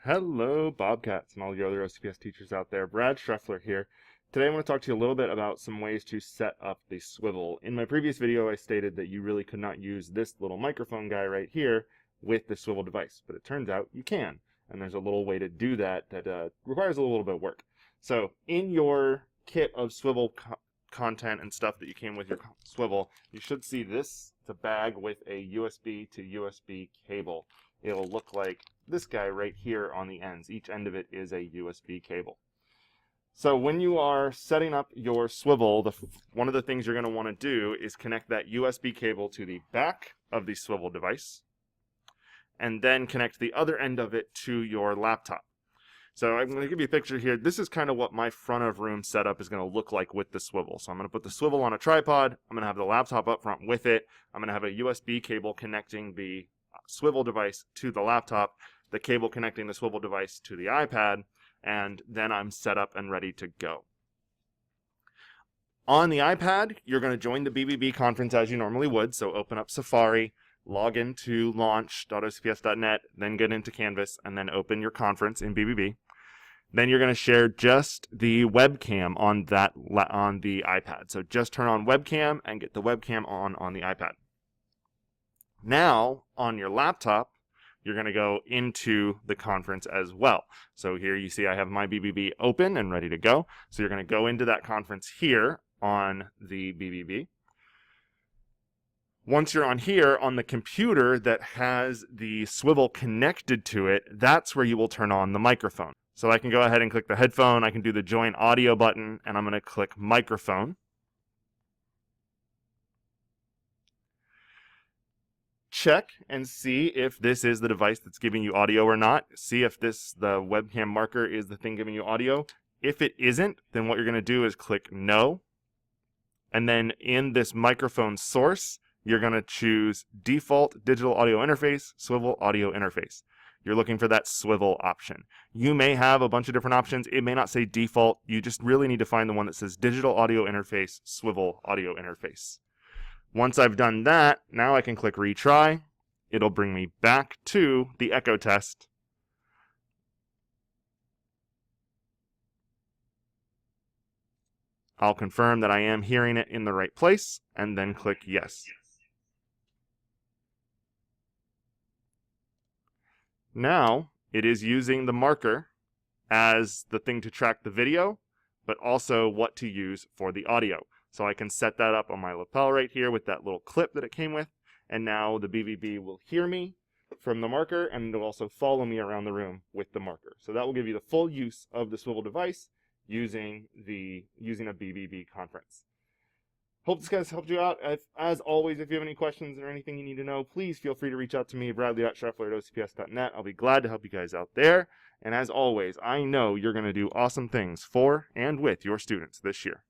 Hello, Bobcats, and all your other OCPS teachers out there. Brad Schreffler here. Today I want to talk to you a little bit about some ways to set up the Swivl. In my previous video, I stated that you really could not use this little microphone guy right here with the Swivl device, but it turns out you can, and there's a little way to do that that requires a little bit of work. So, in your kit of Swivl content and stuff that you came with your Swivl, you should see this. It's a bag with a USB to USB cable. It'll look like this guy right here on the ends. Each end of it is a USB cable. So when you are setting up your Swivl, one of the things you're going to want to do is connect that USB cable to the back of the Swivl device, and then connect the other end of it to your laptop. So I'm going to give you a picture here. This is kind of what my front of room setup is going to look like with the Swivl. So I'm going to put the Swivl on a tripod. I'm going to have the laptop up front with it. I'm going to have a USB cable connecting the Swivl device to the laptop, the cable connecting the Swivl device to the iPad, and then I'm set up and ready to go. On the iPad, you're going to join the BBB conference as you normally would. So open up Safari, log into launch.ocps.net, then get into Canvas, and then open your conference in BBB. Then you're going to share just the webcam on the iPad. So just turn on webcam and get the webcam on the iPad. Now, on your laptop, you're going to go into the conference as well. So here you see I have my BBB open and ready to go. So you're going to go into that conference here on the BBB. Once you're on here, on the computer that has the Swivl connected to it, that's where you will turn on the microphone. So I can go ahead and click the headphone, I can do the join audio button, and I'm going to click microphone. Check and see if this is the device that's giving you audio or not. See if the webcam marker is the thing giving you audio. If it isn't, then what you're going to do is click no. And then in this microphone source, you're going to choose default digital audio interface, Swivl audio interface. You're looking for that Swivl option. You may have a bunch of different options. It may not say default. You just really need to find the one that says digital audio interface, Swivl audio interface. Once I've done that, now I can click retry. It'll bring me back to the echo test. I'll confirm that I am hearing it in the right place, and then click yes. Now, it is using the marker as the thing to track the video, but also what to use for the audio. So I can set that up on my lapel right here with that little clip that it came with, and now the BBB will hear me from the marker, and it'll also follow me around the room with the marker. So that will give you the full use of the Swivl device using a BBB conference. Hope this guys helped you out. As always, if you have any questions or anything you need to know, please feel free to reach out to me, bradley.schreffler@ocps.net. I'll be glad to help you guys out there. And as always, I know you're going to do awesome things for and with your students this year.